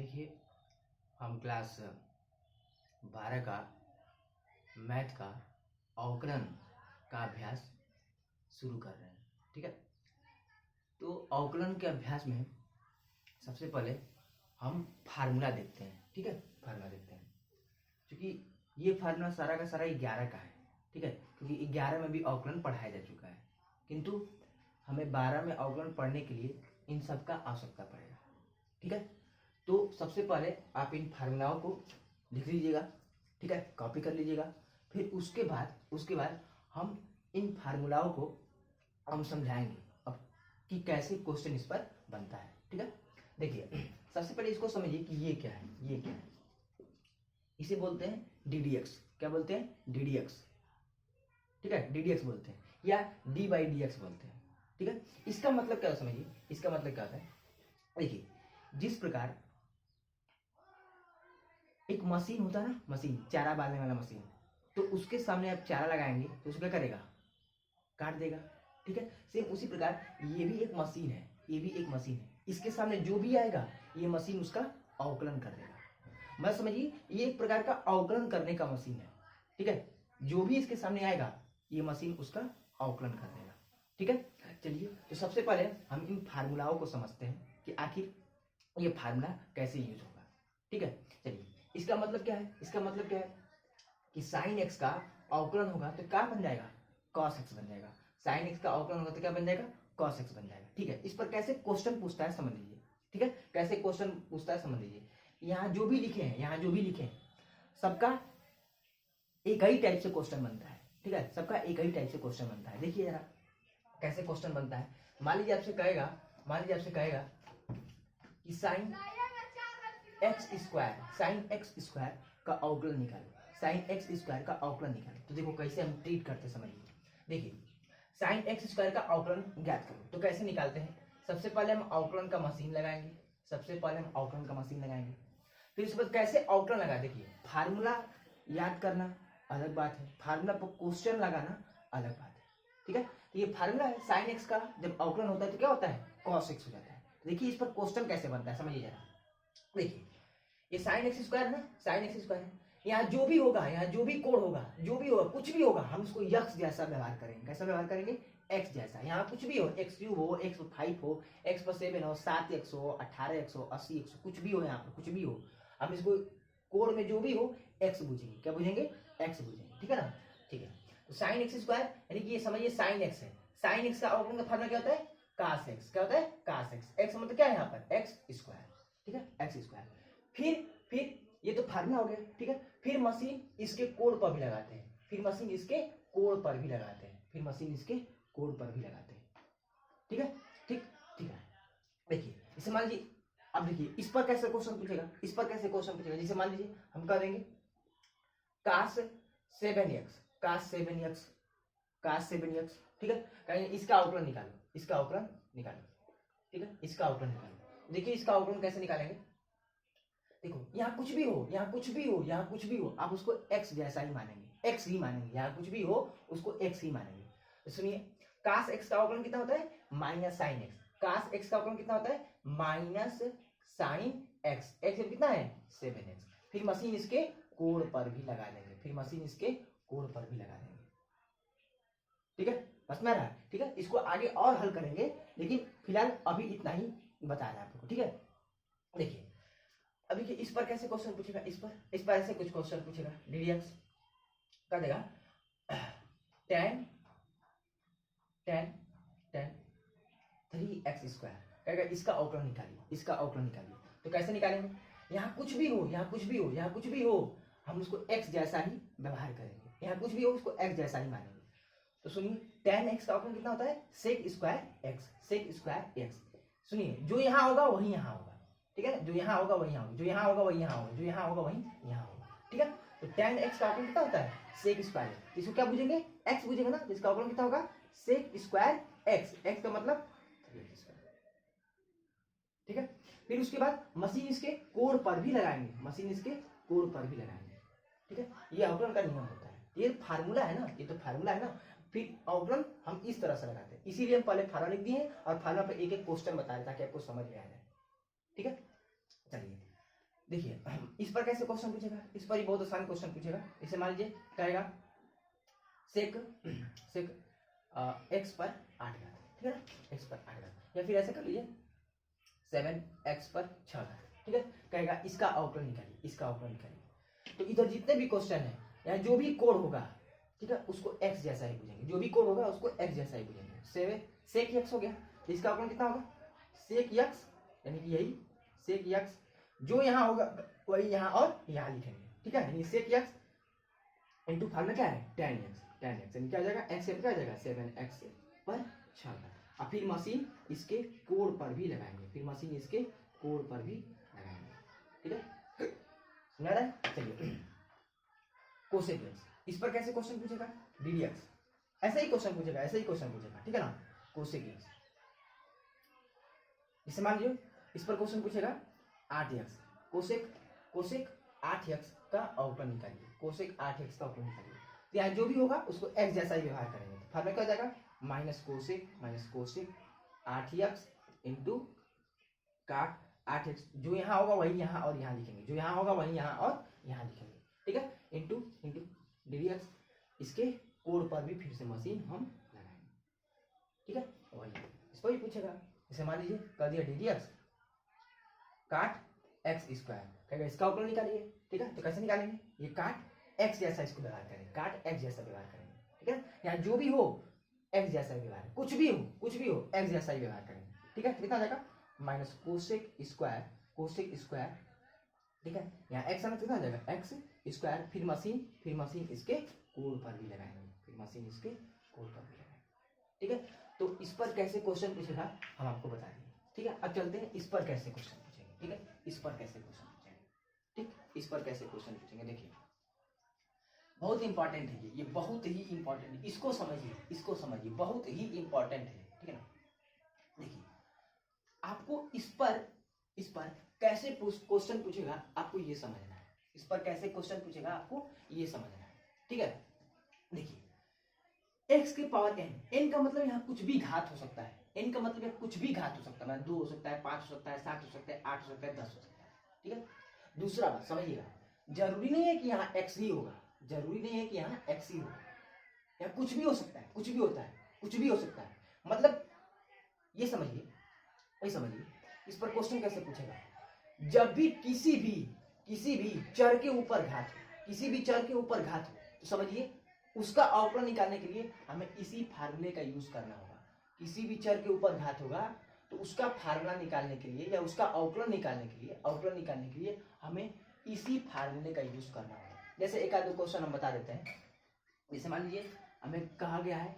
देखिए, हम क्लास 12 का मैथ का अवकलन का अभ्यास शुरू कर रहे हैं। ठीक है, तो अवकलन के अभ्यास में सबसे पहले हम फार्मूला देखते हैं। ठीक है, फार्मूला देखते हैं क्योंकि ये फार्मूला सारा का सारा 11 का है। ठीक है, क्योंकि 11 में भी अवकलन पढ़ाया जा चुका है, किंतु हमें 12 में अवकलन पढ़ने के लिए इन सब का आवश्यकता पड़ेगा। ठीक है, तो सबसे पहले आप इन फार्मूलाओं को लिख लीजिएगा। ठीक है, कॉपी कर लीजिएगा। फिर उसके बाद हम इन फार्मूलाओं को हम समझाएंगे अब कि कैसे क्वेश्चन इस पर बनता है। ठीक है, देखिए सबसे पहले इसको समझिए कि ये क्या है। ये क्या है? इसे बोलते हैं ddx। क्या बोलते हैं? ddx। ठीक है, ddx बोलते हैं या d/dx बोलते हैं। ठीक है, इसका मतलब क्या समझिए। इसका मतलब क्या होता है, देखिए जिस प्रकार एक मशीन होता है ना, मशीन चारा डालने वाला मशीन, तो उसके सामने आप चारा लगाएंगे तो उसको क्या करेगा? काट देगा। ठीक है, सेम उसी प्रकार ये भी एक मशीन है, ये भी एक मशीन है। इसके सामने जो भी आएगा ये मशीन उसका अवकलन कर देगा। मतलब समझिए ये एक प्रकार का अवकलन करने का मशीन है। ठीक है, जो भी इसके सामने आएगा ये मशीन उसका अवकलन कर देगा। ठीक है, चलिए तो सबसे पहले हम इन फार्मूलाओं को समझते हैं कि आखिर ये फार्मूला कैसे यूज होगा। ठीक है, चलिए इसका मतलब क्या है? इसका मतलब क्या है कि साइन एक्स का अवकलन होगा तो क्या बन जाएगा? कॉस एक्स बन जाएगा। साइन एक्स का अवकलन होगा तो क्या बन जाएगा? कॉस एक्स बन जाएगा। ठीक है, इस पर कैसे क्वेश्चन पूछता है समझ लीजिए। ठीक है, कैसे क्वेश्चन पूछता है समझ लीजिए। यहाँ जो भी लिखे हैं सबका एक ही टाइप से क्वेश्चन बनता है। ठीक है, सबका एक ही टाइप से क्वेश्चन बनता है। देखिए जरा कैसे क्वेश्चन बनता है। मान लीजिए आपसे कहेगा कि साइन एक्स स्क्वायर का अवकलन निकालो। साइन एक्स स्क्वायर का अवकलन निकालो तो देखो कैसे हम ट्रीट करते समझिए। देखिए साइन एक्स स्क्वायर का अवकलन ज्ञात करो तो कैसे निकालते हैं। सबसे पहले हम अवकलन का मशीन लगाएंगे। फिर उसके बाद कैसे अवकलन लगा, देखिए फार्मूला याद करना अलग बात है, फार्मूला पर क्वेश्चन लगाना अलग बात है। ठीक है, तो ये फार्मूला है साइन एक्स का, जब अवकलन होता है तो क्या होता है? कॉस एक्स हो जाता है। देखिए इस पर क्वेश्चन कैसे बनता है समझिए जरा। देखिए ये साइन एक्स स्क्वायर है ना, साइन एक्स स्क्वायर है। यहाँ जो भी होगा, यहाँ जो भी कोण होगा, जो भी होगा, कुछ भी होगा, हम उसको यक्स जैसा व्यवहार करेंगे। कैसा व्यवहार करेंगे? एक्स जैसा। यहाँ कुछ भी हो, x³ हो, x5 हो, x/7 हो, 7x हो, 18x हो, 80x हो, कुछ भी हो, यहाँ पर कुछ भी हो, हम इसको कोण में जो भी हो x बुझेंगे। क्या बुझेंगे? x बुझेंगे। ठीक है ना? ठीक है, तो साइन एक्स स्क्वायर यानी कि ये समझिए साइन एक्स है। साइन एक्स का अवकलन का फार्मूला क्या होता है? कास एक्स। क्या होता है? कास एक्स। एक्स मतलब क्या है यहाँ पर? X square. ठीक है, एक्स स्क्वायर। फिर ये तो फार्मूला हो गया। ठीक है, फिर मशीन इसके कोण पर भी लगाते हैं। ठीक है, ठीक है। देखिए इसे मान लीजिए, अब देखिए इस पर कैसे क्वेश्चन पूछेगा। जैसे मान लीजिए हम कह देंगे कास 7x। ठीक है, कहेंगे इसका अवकलन निकालो। ठीक है, इसका अवकलन निकालो। देखिए इसका अवकलन कैसे निकालेंगे। देखो यहाँ कुछ भी हो, आप उसको x जैसा ही मानेंगे, x ही मानेंगे। यहाँ कुछ भी हो उसको x ही मानेंगे। तो सुनिए कास x का अवकलन कितना होता है? Minus sine x. Cos x का अवकलन कितना होता है? Minus sine x. एक्स कितना है? 7x। फिर मशीन इसके कोण पर भी लगा देंगे। ठीक है, बस में रहा। ठीक है, इसको आगे और हल करेंगे, लेकिन फिलहाल अभी इतना ही बता रहे हैं आपको। ठीक है, देखिए अभी कि इस पर कैसे क्वेश्चन पूछेगा। इस पर ऐसे कुछ क्वेश्चन पूछेगा। ddx क्या देगा? tan 3x स्क्वायर कहेगा इसका अवकलन निकालिए। तो कैसे निकालेंगे? यहाँ कुछ भी हो, हम उसको x जैसा ही व्यवहार करेंगे। यहाँ कुछ भी हो उसको x जैसा ही मानेंगे। तो सुनिए tan x का अवकलन कितना होता है? sec square x। सुनिए जो यहाँ होगा वही यहाँ होगा। ठीक है, जो यहाँ होगा वही यहाँ होगा, जो यहाँ होगा वही यहाँ होगा, जो यहाँ होगा वही यहाँ होगा। ठीक है, तो tan x का अवकलन कितना होता है? sec square. इसको क्या बुझेंगे? x बुझेंगे ना, इसका अवकलन कितना होगा? sec स्क्वायर x का मतलब 3x स्क्वायर। ठीक है, फिर उसके बाद मशीन इसके कोण पर भी लगाएंगे। ठीक है, ये अवकलन का नियम होता है। ये फार्मूला है ना, फिर अवकलन हम इस तरह से लगाते हैं। इसीलिए हम पहले फार्मूला लिख दिए और फार्मूला पर एक एक क्वेश्चन बता रहे ताकि आपको समझ में आ जाए। ठीक है, चलिए देखिए इस पर कैसे क्वेश्चन पूछेगा, इस पर ही बहुत आसान क्वेश्चन पूछेगा। इसे मान लीजिए कहेगा सेक सेक एक्स पर 8 घात, ठीक है ना, एक्स पर 8 घात, या फिर ऐसे कर लीजिए 7x पर 6 घात, ठीक है। कहेगा इसका अवकलन निकालिए, इसका अवकलन निकालिए। तो इधर जितने भी क्वेश्चन है या जो भी कोड होगा, ठीक है, उसको x जैसा ही पूछेंगे, जो भी कोड होगा उसको x जैसा ही पूछेंगे। सेक x हो गया, तो इसका अवकलन कितना होगा, सेक x, यानी कि यही सेक x, जो यहाँ होगा वही यहाँ और यहाँ लिखेंगे, ठीक है। यानी सेक x इंटू फार्मूला क्या है, tan x, यानी क्या आ जाएगा, x से क्या आ जाएगा 7x पर 6 घात। और फिर मशीन इसके कोड पर भी लगाएंगे, फिर मशीन इसके कोड पर भी लगाएंगे, ठीक है, समझ रहा है। चलिए कोसेक एक्स, इस पर कैसे क्वेश्चन पूछेगा, डी एक्स, ऐसा ही क्वेश्चन पूछेगा, ऐसा ही क्वेश्चन पूछेगा, ठीक है ना। कोसेक एक्स, इसे मान लीजिए इस पर क्वेश्चन पूछेगा 8x, कोसेक कोसेक 8x का अवकलन निकालिए, कोसेक 8x का अवकलन निकालिए। तो यहाँ जो भी होगा उसको x जैसा ही व्यवहार करेंगे। तो फार्मूला क्या हो जाएगा, माइनस कोसेक 8x इंटू काट 8x, जो यहाँ होगा वही यहाँ और यहाँ लिखेंगे, जो यहाँ होगा वही यहाँ और यहाँ लिखेंगे, ठीक है, इंटू इंटू डी इसके कोड पर भी फिर से मशीन हम लगाएंगे, ठीक है, वही इसको ही पूछेगा। इसे मान लीजिए कर दिया डी काट एक्स स्क्वायर, कहेगा इसका अवकलन निकालिए, ठीक है। तो कैसे निकालेंगे, ये काट एक्स जैसा इसको व्यवहार करेंगे, काट एक्स जैसा व्यवहार करेंगे, ठीक है। यहाँ जो भी हो एक्स जैसा ही व्यवहार, कुछ भी हो एक्स जैसा ही व्यवहार करेंगे, ठीक है। कितना आ जाएगा, माइनस कोसेक स्क्वायर, ठीक है। यहाँ एक्स आना कितना आ जाएगा, एक्स स्क्वायर, फिर मशीन इसके कोड पर भी लगाएंगे, फिर मशीन इसके कोड पर भी लगाएंगे, ठीक है। तो इस पर कैसे क्वेश्चन पूछेगा हम आपको बता देंगे, ठीक है। अब चलते हैं इस पर कैसे क्वेश्चन पूछेंगे, ठीक है, इस पर कैसे क्वेश्चन पूछेंगे, ठीक, इस पर कैसे क्वेश्चन पूछेंगे। देखिए बहुत इंपॉर्टेंट है ये बहुत ही इंपॉर्टेंट है, इसको समझिए, बहुत ही इंपॉर्टेंट है, ठीक है ना। देखिए आपको इस पर कैसे क्वेश्चन पूछेगा आपको ये समझना है, इस पर कैसे क्वेश्चन पूछेगा आपको ये समझना है, ठीक है। देखिए x के पावर n का मतलब यहाँ कुछ भी घात हो सकता है, n का मतलब कुछ भी घात हो सकता है, 2 हो सकता है, 5 हो सकता है, 7 हो सकता है, 8 हो सकता है, 10 हो सकता है, ठीक है। दूसरा बात समझिएगा, जरूरी नहीं है कि यहाँ x ही होगा, जरूरी नहीं है कि यहाँ x ही होगा, यहाँ कुछ भी हो सकता है, कुछ भी होता है, कुछ भी हो सकता है, मतलब ये समझिए, वही समझिए। इस पर क्वेश्चन कैसे पूछेगा, जब भी किसी भी चर के ऊपर घात हो, किसी भी चर के ऊपर घात हो, तो समझिए उसका अवकलन निकालने के लिए हमें इसी फार्मूले का यूज करना होगा। किसी भी चर के ऊपर घात होगा तो उसका फार्मूला निकालने के लिए या उसका अवकलन निकालने के लिए हमें इसी फार्मूले का यूज करना होगा। जैसे एक आध क्वेश्चन हम बता देते हैं, जैसे मान लीजिए हमें कहा गया है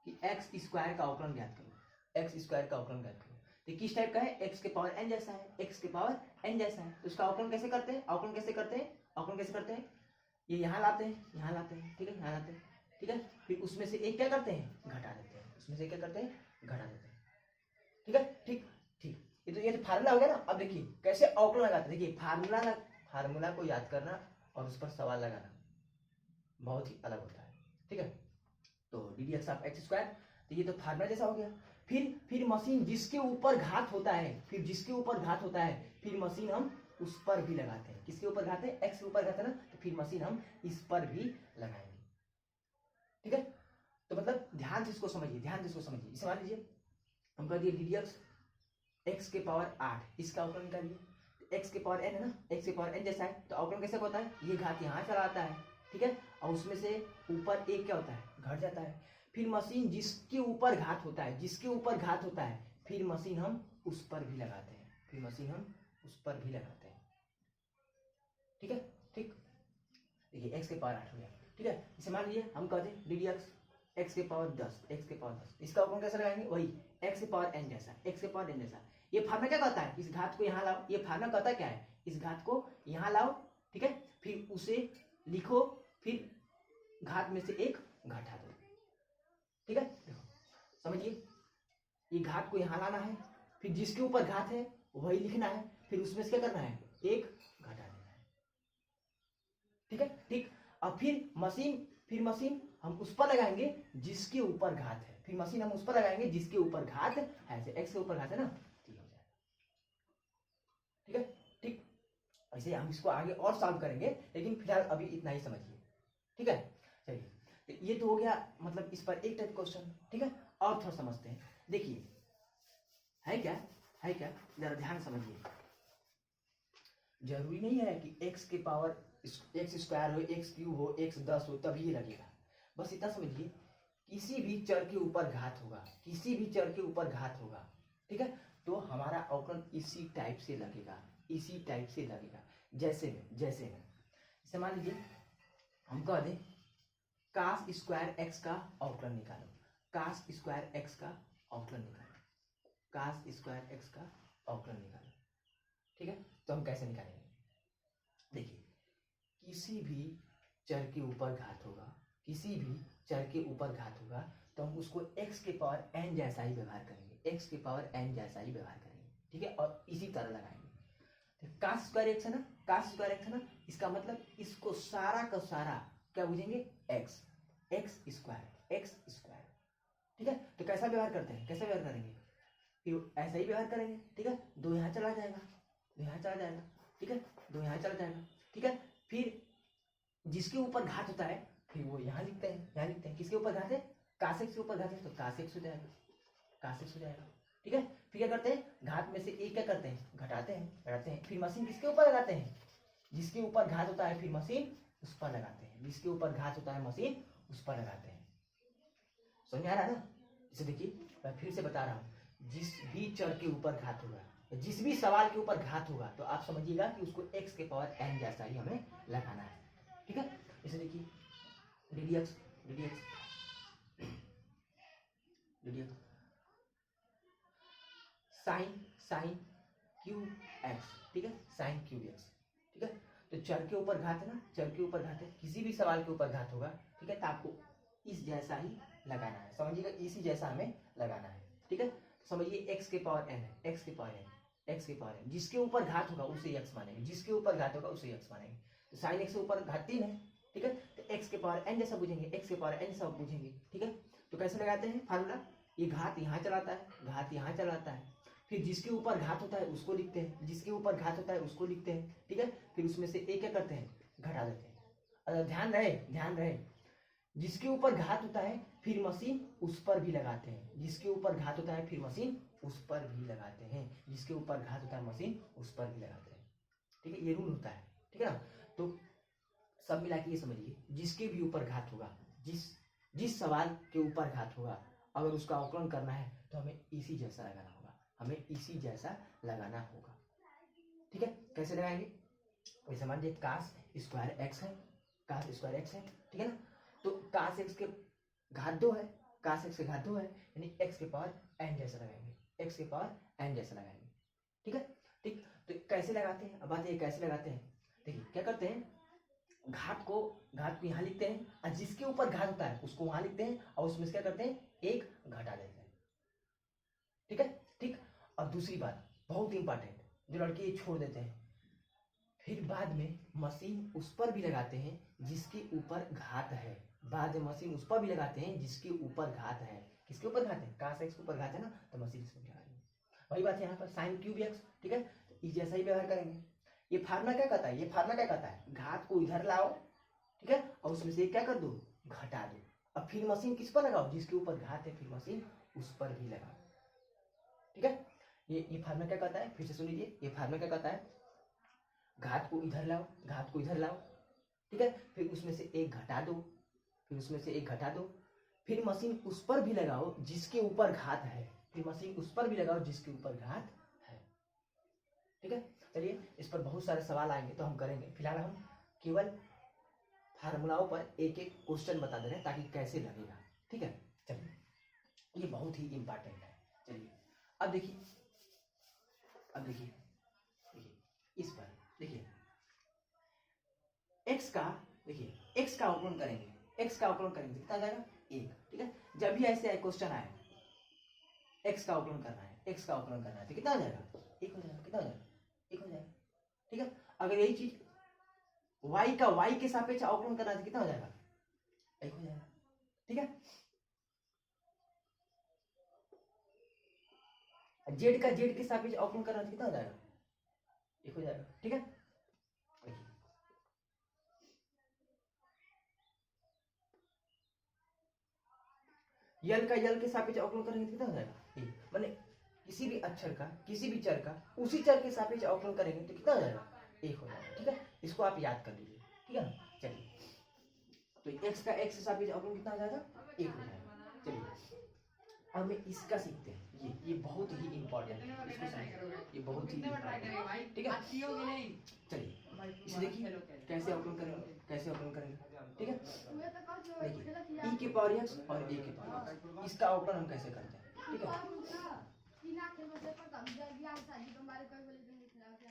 कि एक्स स्क्वायर का अवकलन ज्ञात करो, एक्स स्क्वायर का अवकलन ज्ञात करो। तो किस टाइप का है, एक्स के पावर एन जैसा है, एक्स के पावर एन जैसा है। तो उसका अवकलन कैसे करते हैं, अवकलन कैसे करते हैं, ये यहाँ लाते हैं, ठीक है, यहाँ लाते हैं, ठीक है। फिर उसमें से एक क्या करते हैं, घटा देते हैं, उसमें से क्या करते हैं, घटा देते हैं, ठीक है, ठीक ठीक। ये तो फार्मूला हो गया ना। अब देखिए कैसे अवकलन लगाते हैं, देखिए फार्मूला को याद करना और उस पर सवाल लगाना बहुत ही अलग होता है, ठीक है। तो D D x of x square, तो ये तो फार्मूला जैसा हो गया। फिर मशीन जिसके ऊपर घात होता है, फिर मशीन हम उस पर भी लगाते हैं। किसके ऊपर घात है, एक्स के ऊपर घात है ना, तो फिर मशीन हम इस पर भी लगाएंगे, ठीक है। तो मतलब ध्यान से इसको समझिए, इसे मान लीजिए हम कर दिए डी डी एक्स के पावर 8, इसका अवकलन निकालिए। एक्स के पावर एन है ना, एक्स के पावर एन जैसा है, तो अवकलन कैसे होता है, ये घात यहाँ चला आता है, ठीक है, और उसमें से ऊपर एक क्या होता है, घट जाता है। फिर मशीन जिसके ऊपर घात होता है, फिर मशीन हम उस पर भी लगाते हैं, ठीक है, ठीक। देखिए एक्स के पावर 8 हो गया, ठीक है। इसे मान लीजिए हम कहते हैं डी डी एक्स के पावर 10, इसका अवकलन कैसे लगाएंगे, वही एक्स के पावर एन जैसा, ये फार्मूला क्या कहता है, इस घात को यहाँ लाओ, ये फार्मूला कहता है क्या है, इस घात को यहाँ लाओ, ठीक है, फिर उसे लिखो, फिर घात में से एक घटा दो, ठीक है। देखो समझिए, ये घात को यहाँ लाना है, फिर जिसके ऊपर घात है वही लिखना है, फिर उसमें से क्या करना है, एक घटा देना है, ठीक है, ठीक। अब फिर मशीन हम उस पर लगाएंगे जिसके ऊपर घात है, फिर मशीन हम उस पर लगाएंगे जिसके ऊपर घात है, एक्स के ऊपर घात है ना, ठीक हो जाएगा, ठीक है, ठीक। ऐसे हम इसको आगे और सॉल्व करेंगे, लेकिन फिलहाल अभी इतना ही समझिए, ठीक है। चलिए, तो ये तो हो गया मतलब इस पर एक टाइप क्वेश्चन, ठीक है। और थोड़ा समझते हैं, देखिए है क्या, जरा ध्यान समझिए। जरूरी नहीं है कि x के पावर x स्क्वायर हो, x क्यूब हो, x 10 हो तभी ये लगेगा। बस इतना समझिए, किसी भी चर के ऊपर घात होगा, किसी भी चर के ऊपर घात होगा, ठीक है, तो हमारा अवकलन इसी टाइप से लगेगा, इसी टाइप से लगेगा। जैसे में मान लीजिए हम कह दें कास स्क्वायर एक्स का अवकलन निकालो, कास स्क्वायर एक्स का अवकलन निकालो, कास स्क्वायर एक्स का अवकलन निकालो, ठीक है। तो हम कैसे निकालेंगे, देखिए किसी भी चर के ऊपर घात होगा, किसी भी चर के ऊपर घात होगा तो हम उसको x के पावर n जैसा ही व्यवहार करेंगे, x के पावर n जैसा ही व्यवहार करेंगे, ठीक है। और इसी तरह लगाएंगे। तो कास स्क्वायर एक्स है ना, कास स्क्वायर एक्स है ना, इसका मतलब इसको सारा का सारा क्या बुझेंगे, x स्क्वायर, ठीक है। तो कैसा व्यवहार करते हैं, कैसा व्यवहार करेंगे, फिर ऐसा ही व्यवहार करेंगे, ठीक है। दो यहाँ चला जाएगा, दो यहाँ चला जाएगा, ठीक है, दो यहाँ चला जाएगा, ठीक है। फिर जिसके ऊपर घात होता है फिर वो यहाँ लिखते हैं, यहाँ लिखते हैं किसके ऊपर घात है, कास एक्स के ऊपर घात है तो कास एक्स हो जाएगा, कास एक्स हो जाएगा, ठीक है। फिर क्या करते हैं, घात में से एक क्या करते हैं, घटाते हैं, फिर मशीन किसके ऊपर लगाते हैं, जिसके ऊपर घात होता है फिर मशीन उस पर लगाते हैं, जिसके ऊपर घात होता है मशीन उस पर लगाते हैं। समझ में आ रहा है ना। इसे देखिए मैं फिर से बता रहा हूँ, जिस भी चर के ऊपर घात होगा, जिस भी सवाल के ऊपर घात होगा तो आप समझिएगा कि उसको x के पावर n जैसा ही हमें लगाना है, ठीक है। इसे देखिए ddx साइन क्यूब एक्स, ठीक है, साइन क्यूब एक्स, ठीक है। तो चर के ऊपर घात है ना, चर के ऊपर घात है, किसी भी सवाल के ऊपर घात होगा, ठीक है, तो आपको इस जैसा ही लगाना है, समझिएगा इसी जैसा हमें लगाना है, ठीक है। समझिए x के पावर n है, x के पावर n, जिसके ऊपर घात होगा उसे x मानेंगे, जिसके ऊपर घात होगा उसे x मानेंगे। तो साइन x के ऊपर घात 3 है, ठीक है, तो x के पावर n जैसा बुझेंगे, x के पावर n जैसा बुझेंगे, ठीक है। तो कैसे लगाते हैं फार्मूला, ये घात यहाँ चलाता है, घात यहाँ चलाता है, फिर जिसके ऊपर घात होता है उसको लिखते हैं, जिसके ऊपर घात होता है उसको लिखते हैं, ठीक है। फिर उसमें से एक क्या करते हैं, घटा देते हैं। ध्यान रहे, जिसके ऊपर घात होता है फिर मशीन उस पर भी लगाते हैं, जिसके ऊपर घात होता है फिर मशीन उस पर भी लगाते हैं, जिसके ऊपर घात होता है मशीन उस पर भी लगाते हैं, ठीक है। ये रूल होता है, ठीक है ना। तो सब मिला के ये समझिए, जिसके भी ऊपर घात होगा, जिस सवाल के ऊपर घात होगा, अगर उसका अवकलन करना है तो हमें इसी जैसा लगाना होगा, हमें इसी जैसा लगाना होगा, ठीक है। कैसे लगाएंगे, वैसे मान लीजिए कास स्क्वायर एक्स है, कास स्क्वायर एक्स है, ठीक है ना। तो कास एक्स के घात 2 है, कास एक्स के घात 2 है, यानी एक्स के पावर n जैसा लगाएंगे, एक्स के पावर n जैसा लगाएंगे, ठीक है। ठीक, तो कैसे लगाते हैं, अब बात ये कैसे लगाते हैं, देखिए क्या करते हैं, घात को यहाँ लिखते हैं और जिसके ऊपर घात होता है उसको वहां लिखते हैं और उसमें से क्या करते हैं, एक घटा देते हैं, ठीक है। ठीक, और दूसरी बात बहुत इंपॉर्टेंट, जो लड़के ये छोड़ देते हैं, फिर बाद में मशीन उस पर भी लगाते हैं जिसके ऊपर घात है, बाद में मशीन उस पर भी लगाते हैं जिसके ऊपर घात है। किसके ऊपर घात है, कास एक्स के ऊपर घात है ना, तो मशीन इसमें लगा देंगे। वही बात है यहाँ पर साइन क्यूब एक्स, ठीक है, तो इस जैसा ही व्यवहार करेंगे। ये फार्मूला क्या कहता है, ये फार्मूला क्या कहता है, घात को इधर लाओ, ठीक है, और उसमें से क्या कर दो, घटा दो, अब फिर मशीन किस पर लगाओ, जिसके ऊपर घात है फिर मशीन उस पर भी लगाओ, ठीक है। ये फार्मूला क्या कहता है, फिर से सुन लीजिए, ये फार्मूला क्या कहता है, घात को इधर लाओ, घात को इधर लाओ, ठीक है, फिर उसमें से एक घटा दो, फिर उसमें से एक घटा दो, फिर मशीन उस पर भी लगाओ जिसके ऊपर घात है, फिर मशीन उस पर भी लगाओ जिसके ऊपर घात है, ठीक है। चलिए इस पर बहुत सारे सवाल आएंगे तो हम करेंगे, फिलहाल हम केवल फार्मूलाओं पर एक एक क्वेश्चन बता दे रहे हैं ताकि कैसे लगेगा, ठीक है। चलिए ये बहुत ही इंपॉर्टेंट है। चलिए अब देखिए, इस पर देखिए x का, देखिए x का अवकलन करेंगे, x का अवकलन करेंगे कितना जाएगा, 1, ठीक है। जब भी ऐसे क्वेश्चन आए x का अवकलन करना है, x का अवकलन करना है तो कितना हो जाएगा, 1 हो जाएगा, कितना हो जाएगा, 1 हो जाएगा, ठीक है। अगर यही चीज y का y के सापेक्ष अवकलन करना है तो कितना हो जाएगा, 1 हो जाएगा, ठीक है। z का z के सापेक्ष अवकलन करना है तो कितना हो जाएगा, 1 हो जाएगा, ठीक है। यल का यल के सापेक्ष अवकलन करेंगे तो कितना हो जाएगा ए, माने किसी भी अक्षर का किसी भी चर का उसी चर के सापेक्ष अवकलन करेंगे तो कितना हो जाएगा 1 हो जाएगा। ठीक है, इसको आप याद कर लीजिए। ठीक है ना, चलिए तो x का x के सापेक्ष अवकलन कितना हो जाएगा 1 हो जाएगा। चलिए अब में इसका सीखते हैं, ये बहुत ही इंपॉर्टेंट है, इसको समझिए, ये बहुत ही important है। ठीक है, चलिए इसे देखिए कैसे अवकलन करेंगे, कैसे अवकलन करेंगे। ठीक है, देखिए e के पावर x और a के पावर x, इसका अवकलन हम कैसे करते हैं। ठीक है,